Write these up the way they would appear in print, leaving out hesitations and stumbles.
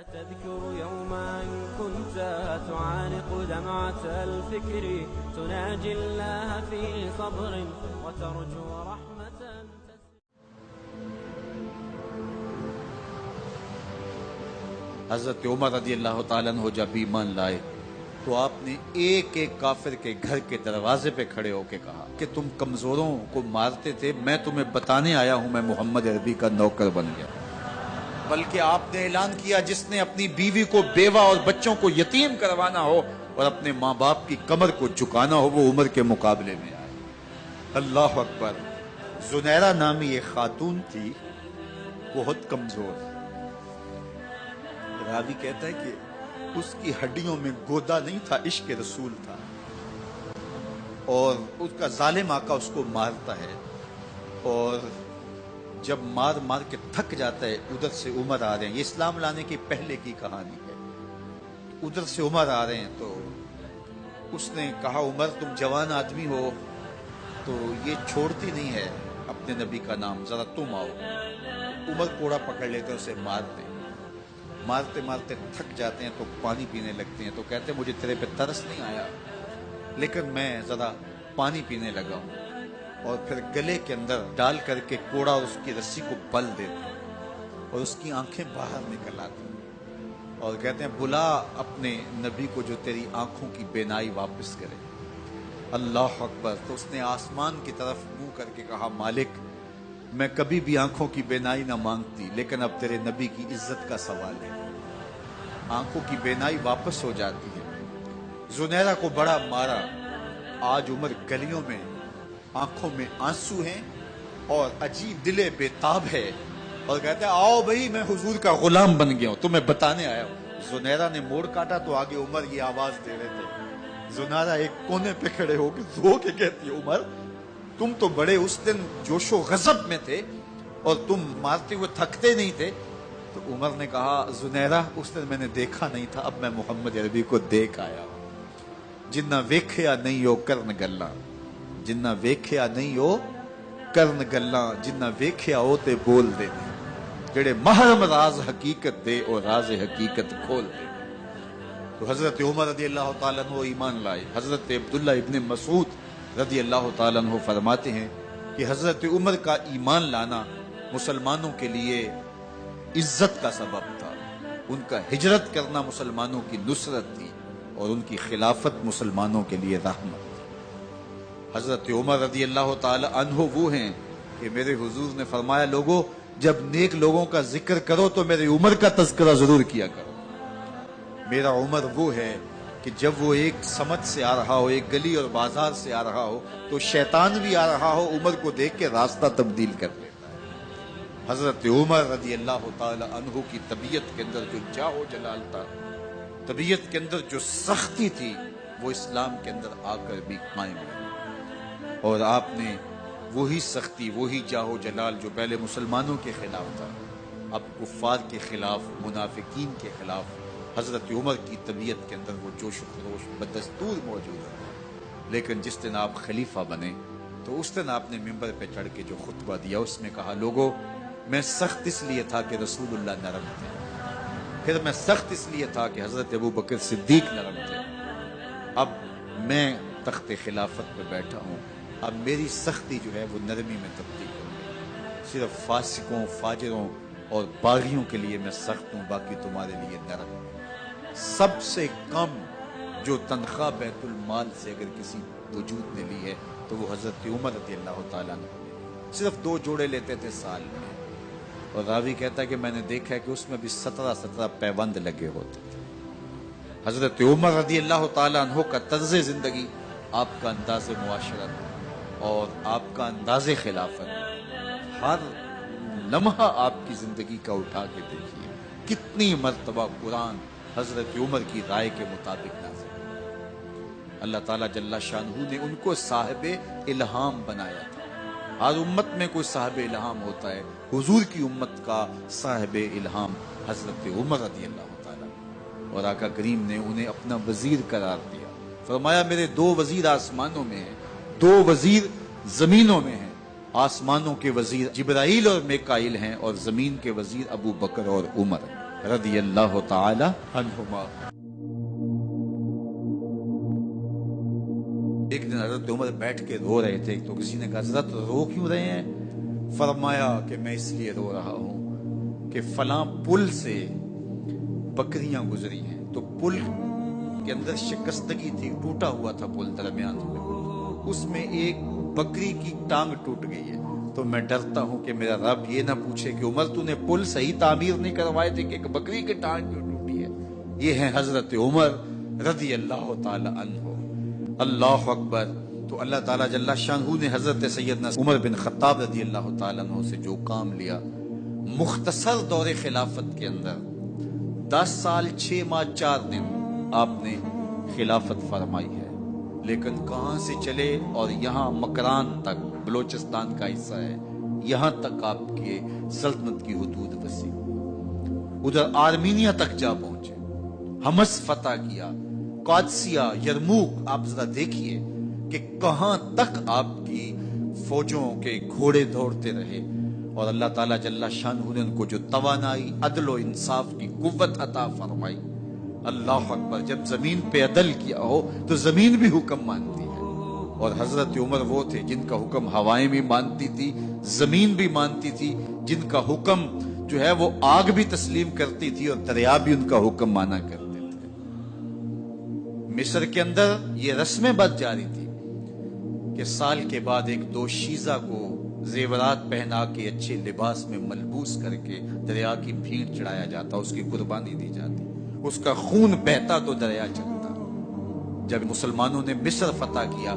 تذكر يوما كنت تعانق دمعة الفكر تناجي الله في صبر وترجو رحمة. حضرت عمر رضی اللہ تعالیٰ عنہ جب ایمان لائے تو آپ نے ایک ایک کافر کے گھر کے دروازے پہ کھڑے ہو کے کہا کہ تم کمزوروں کو مارتے تھے، میں تمہیں بتانے آیا ہوں میں محمد عربی کا نوکر بن گیا. بلکہ آپ نے اعلان کیا جس نے اپنی بیوی کو بیوہ اور بچوں کو یتیم کروانا ہو اور اپنے ماں باپ کی کمر کو جھکانا ہو وہ عمر کے مقابلے میں آئے. اللہ اکبر. زنیرہ نامی ایک خاتون تھی، بہت کمزور. راوی کہتا ہے کہ اس کی ہڈیوں میں گودا نہیں تھا، عشق رسول تھا، اور اس کا ظالم آقا اس کو مارتا ہے، اور جب مار مار کے تھک جاتا ہے ادھر سے عمر آ رہے ہیں. یہ اسلام لانے کی پہلے کی کہانی ہے. ادھر سے عمر آ رہے ہیں تو اس نے کہا عمر تم جوان آدمی ہو تو یہ چھوڑتی نہیں ہے اپنے نبی کا نام، ذرا تم آؤ. عمر کوڑا پکڑ لیتے ہیں، اسے مارتے مارتے تھک جاتے ہیں تو پانی پینے لگتے ہیں. تو کہتے ہیں مجھے تیرے پہ ترس نہیں آیا لیکن میں ذرا پانی پینے لگا ہوں، اور پھر گلے کے اندر ڈال کر کے کوڑا اور اس کی رسی کو بل دیتے ہیں اور اس کی آنکھیں باہر نکل آتی ہیں اور کہتے ہیں بلا اپنے نبی کو جو تیری آنکھوں کی بینائی واپس کرے. اللہ اکبر. تو اس نے آسمان کی طرف منہ کر کے کہا مالک میں کبھی بھی آنکھوں کی بینائی نہ مانگتی لیکن اب تیرے نبی کی عزت کا سوال ہے. آنکھوں کی بینائی واپس ہو جاتی ہے. زنیرہ کو بڑا مارا. آج عمر گلیوں میں آنکھوں میں آنسو ہیں اور عجیب دلے بےتاب ہے اور کہتے ہیں آؤ بھئی میں حضور کا غلام بن گیا ہوں، تمہیں بتانے آیا ہوں. زنیرہ نے موڑ کاٹا تو آگے عمر یہ آواز دے رہے تھے. زنیرہ ایک کونے پہ کھڑے ہو کے رو کے کہتی ہے عمر تم تو بڑے اس دن جوش و غضب میں تھے اور تم مارتے ہوئے تھکتے نہیں تھے. تو عمر نے کہا زنیرہ اس دن میں نے دیکھا نہیں تھا، اب میں محمد عربی کو دیکھ آیا ہوں. جنہ ویکھیا نہیں ہو کرن گلاں، جنہ ویکھیا نہیں ہو کرن گلاں، جنہ ویکھیا ہو تے بول دے نے، جڑے محرم راز حقیقت دے اور راز حقیقت کھول دے. تو حضرت عمر رضی اللہ تعالیٰ عنہ ایمان لائے. حضرت عبداللہ ابن مسعود رضی اللہ تعالیٰ عنہ فرماتے ہیں کہ حضرت عمر کا ایمان لانا مسلمانوں کے لیے عزت کا سبب تھا. ان کا ہجرت کرنا مسلمانوں کی نصرت تھی اور ان کی خلافت مسلمانوں کے لیے رحمت. حضرت عمر رضی اللہ تعالی عنہ وہ ہیں کہ میرے حضور نے فرمایا لوگوں جب نیک لوگوں کا ذکر کرو تو میرے عمر کا تذکرہ ضرور کیا کرو. میرا عمر وہ ہے کہ جب وہ ایک سمت سے آ رہا ہو، ایک گلی اور بازار سے آ رہا ہو تو شیطان بھی آ رہا ہو عمر کو دیکھ کے راستہ تبدیل کر لیتا ہے. حضرت عمر رضی اللہ تعالی عنہ کی طبیعت کے اندر جو جاہ و جلال تھا، طبیعت کے اندر جو سختی تھی وہ اسلام کے اندر آ کر بھی قائم رہی. اور آپ نے وہی سختی، وہی جاہ و جلال جو پہلے مسلمانوں کے خلاف تھا اب کفار کے خلاف، منافقین کے خلاف حضرت عمر کی طبیعت کے اندر وہ جوش و خروش بدستور موجود ہے. لیکن جس دن آپ خلیفہ بنے تو اس دن آپ نے ممبر پہ چڑھ کے جو خطبہ دیا اس میں کہا لوگوں میں سخت اس لیے تھا کہ رسول اللہ نرم تھے، پھر میں سخت اس لیے تھا کہ حضرت ابو بکر صدیق نرم تھے، اب میں تخت خلافت پہ بیٹھا ہوں، اب میری سختی جو ہے وہ نرمی میں تبدیل ہو گئی. صرف فاسقوں، فاجروں اور باغیوں کے لیے میں سخت ہوں، باقی تمہارے لیے نرم ہوں. سب سے کم جو تنخواہ بیت المال سے اگر کسی وجود نے لی ہے تو وہ حضرت عمر رضی اللہ تعالیٰ عنہ نے صرف 2 جوڑے لیتے تھے سال میں. اور راوی کہتا ہے کہ میں نے دیکھا ہے کہ اس میں بھی 17 پیوند لگے ہوتے تھے. حضرت عمر رضی اللہ تعالیٰ عنہ کا طرز زندگی، آپ کا انداز معاشرت اور آپ کا انداز خلافت، ہر لمحہ آپ کی زندگی کا اٹھا کے دیکھیے کتنی مرتبہ قرآن حضرت عمر کی رائے کے مطابق نازل. اللہ تعالیٰ جل شانہ نے ان کو صاحب الہام بنایا تھا. ہر امت میں کوئی صاحب الہام ہوتا ہے، حضور کی امت کا صاحب الہام حضرت عمر رضی اللہ تعالیٰ، اور آقا کریم نے انہیں اپنا وزیر قرار دیا. فرمایا میرے 2 وزیر آسمانوں میں ہیں، 2 وزیر زمینوں میں ہیں. آسمانوں کے وزیر جبرائیل اور میکائیل ہیں اور زمین کے وزیر ابو بکر اور عمر ہیں. رضی اللہ تعالی عنہما۔ ایک دن حضرت عمر بیٹھ کے رو رہے تھے، تو کسی نے کہا حضرت رو کیوں رہے ہیں؟ فرمایا کہ میں اس لیے رو رہا ہوں کہ فلاں پل سے بکریاں گزری ہیں، تو پل کے اندر شکستگی تھی، ٹوٹا ہوا تھا پل درمیان میں، اس میں ایک بکری کی ٹانگ ٹوٹ گئی ہے، تو میں ڈرتا ہوں کہ میرا رب یہ نہ پوچھے کہ عمر تو نے پل صحیح تعمیر نہیں کروائے تھے کہ ایک بکری کی ٹانگ کیوں ٹوٹی ہے۔ یہ ہیں حضرت عمر رضی اللہ تعالی عنہ۔ اللہ اکبر۔ تو اللہ تعالیٰ جل شانہ نے حضرت سیدنا عمر بن خطاب رضی اللہ تعالیٰ عنہ سے جو کام لیا، مختصر دور خلافت کے اندر 10 سال 6 ماہ 4 دن آپ نے خلافت فرمائی ہے، لیکن کہاں سے چلے اور یہاں مکران تک، بلوچستان کا حصہ ہے، یہاں تک آپ کے سلطنت کی حدود وسیع، ادھر آرمینیا تک جا پہنچے، حمص فتح کیا، قادسیہ، یرموک۔ آپ ذرا دیکھیے کہ کہاں تک آپ کی فوجوں کے گھوڑے دوڑتے رہے، اور اللہ تعالیٰ جل شانہ نے ان کو جو توانائی، عدل و انصاف کی قوت عطا فرمائی۔ اللہ اکبر۔ جب زمین پہ عدل کیا ہو تو زمین بھی حکم مانتی ہے، اور حضرت عمر وہ تھے جن کا حکم ہوائیں بھی مانتی تھی، زمین بھی مانتی تھی، جن کا حکم جو ہے وہ آگ بھی تسلیم کرتی تھی اور دریا بھی ان کا حکم مانا کرتے تھے۔ مصر کے اندر یہ رسم بد جاری تھی کہ سال کے بعد ایک دوشیزہ کو زیورات پہنا کے اچھے لباس میں ملبوس کر کے دریا کی بھیڑ چڑھایا جاتا، اس کی قربانی دی جاتی، اس کا خون بہتا تو دریا چلتا۔ جب مسلمانوں نے مصر فتح کیا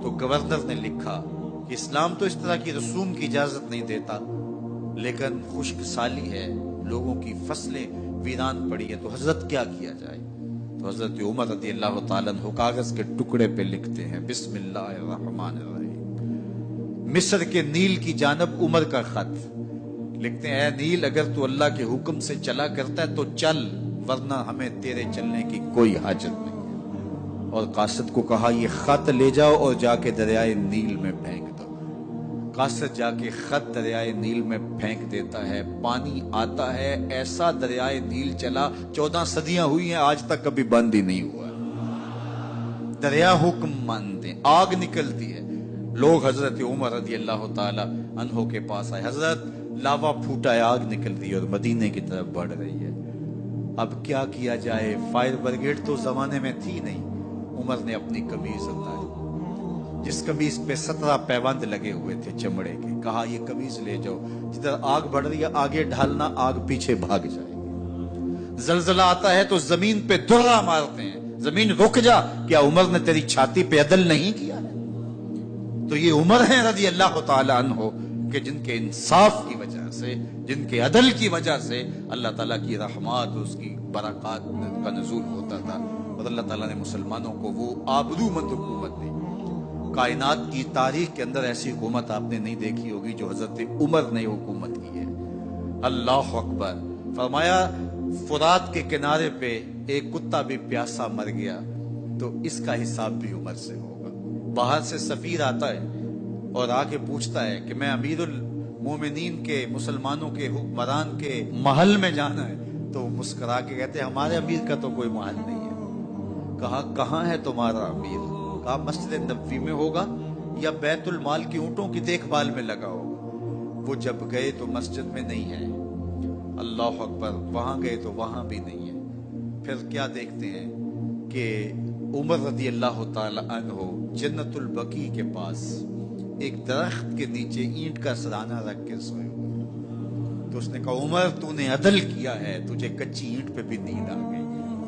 تو گورنر نے لکھا کہ اسلام تو اس طرح کی رسوم کی اجازت نہیں دیتا، لیکن خشک سالی ہے، لوگوں کی فصلیں ویران پڑی ہے، تو حضرت کیا کیا جائے؟ تو حضرت عمر رضی اللہ تعالیٰ عنہ کاغذ کے ٹکڑے پہ لکھتے ہیں بسم اللہ الرحمن الرحیم، مصر کے نیل کی جانب عمر کا خط لکھتے ہیں، اے نیل اگر تو اللہ کے حکم سے چلا کرتا ہے تو چل، ورنہ ہمیں تیرے چلنے کی کوئی حاجت نہیں۔ اور قاصد کو کہا یہ خط لے جاؤ اور جا کے دریائے نیل میں پھینک دو۔ قاصد جا کے خط دریائے نیل میں پھینک دیتا ہے، پانی آتا ہے، ایسا دریائے نیل چلا، 14 صدیاں ہوئی ہیں آج تک کبھی بند ہی نہیں ہوا۔ دریا حکم مانتے، آگ نکلتی ہے۔ لوگ حضرت عمر رضی اللہ تعالی عنہ کے پاس آئے، حضرت لاوا پھوٹا ہے، آگ نکل رہی ہے اور مدینے کی طرف بڑھ رہی ہے، اب کیا کیا جائے؟ فائر بریگیڈ تو زمانے میں تھی نہیں۔ عمر نے اپنی قمیض اتاری، جس قمیض پہ 17 پیوند لگے ہوئے تھے چمڑے کے، کہا یہ قمیض لے جاؤ، جدھر آگ بڑھ رہی ہے آگے ڈھالنا، آگ پیچھے بھاگ جائے گی۔ زلزلہ آتا ہے تو زمین پہ درہ مارتے ہیں، زمین رک جا، کیا عمر نے تیری چھاتی پہ عدل نہیں کیا ہے؟ تو یہ عمر ہیں رضی اللہ تعالی عنہ کہ جن کے انصاف کی وجہ سے، جن کے عدل کی وجہ سے اللہ تعالیٰ کی رحمات، اس کی برکات کا نزول ہوتا تھا، اور اللہ تعالیٰ نے مسلمانوں کو وہ آبرو مند حکومت دی۔ کائنات کی تاریخ کے اندر ایسی حکومت آپ نے نہیں دیکھی ہوگی جو حضرت عمر نے حکومت کی ہے۔ اللہ اکبر۔ فرمایا فرات کے کنارے پہ ایک کتا بھی پیاسا مر گیا تو اس کا حساب بھی عمر سے ہوگا۔ باہر سے سفیر آتا ہے اور آ کے پوچھتا ہے کہ میں امیر المومنین کے، مسلمانوں کے حکمران کے محل میں جانا ہے، تو مسکرا کے کہتے ہیں ہمارے امیر کا تو کوئی محل نہیں ہے۔ کہا کہاں ہے تمہارا امیر؟ کہا مسجد نبوی میں ہوگا یا بیت المال کی اونٹوں کی دیکھ بھال میں لگا ہوگا۔ وہ جب گئے تو مسجد میں نہیں ہے، اللہ اکبر، وہاں گئے تو وہاں بھی نہیں ہے۔ پھر کیا دیکھتے ہیں کہ عمر رضی اللہ تعالی عنہ جنت البقیع کے پاس ایک درخت کے نیچے اینٹ کا سرانہ رکھ کے سوئے ہوئے، تو اس نے کہا عمر تو نے عدل کیا ہے، تجھے کچی اینٹ پہ بھی نیند آ گئی۔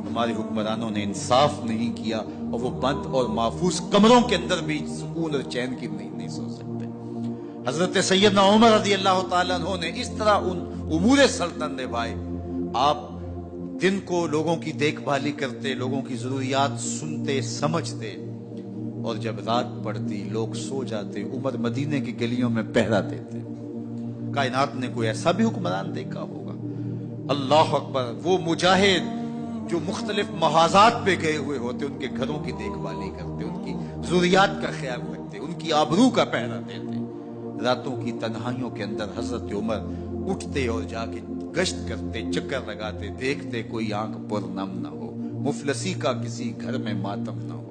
ہمارے حکمرانوں نے انصاف نہیں کیا اور وہ بند اور محفوظ کمروں کے اندر بھی سکون اور چین کی نیند نہیں سو سکتے۔ حضرت سیدنا عمر رضی اللہ تعالیٰ عنہ نے اس طرح ان امور سلطنت نبھائے۔ آپ دن کو لوگوں کی دیکھ بھالی کرتے، لوگوں کی ضروریات سنتے سمجھتے، اور جب رات پڑتی لوگ سو جاتے، عمر مدینے کی گلیوں میں پہرا دیتے۔ کائنات نے کوئی ایسا بھی حکمران دیکھا ہوگا؟ اللہ اکبر۔ وہ مجاہد جو مختلف محاذات پہ گئے ہوئے ہوتے، ان کے گھروں کی دیکھ بھالی کرتے، ان کی ضروریات کا خیال رکھتے، ان کی آبرو کا پہرا دیتے۔ راتوں کی تنہائیوں کے اندر حضرت عمر اٹھتے اور جا کے گشت کرتے، چکر لگاتے، دیکھتے کوئی آنکھ پر نم نہ ہو، مفلسی کا کسی گھر میں ماتم نہ ہو۔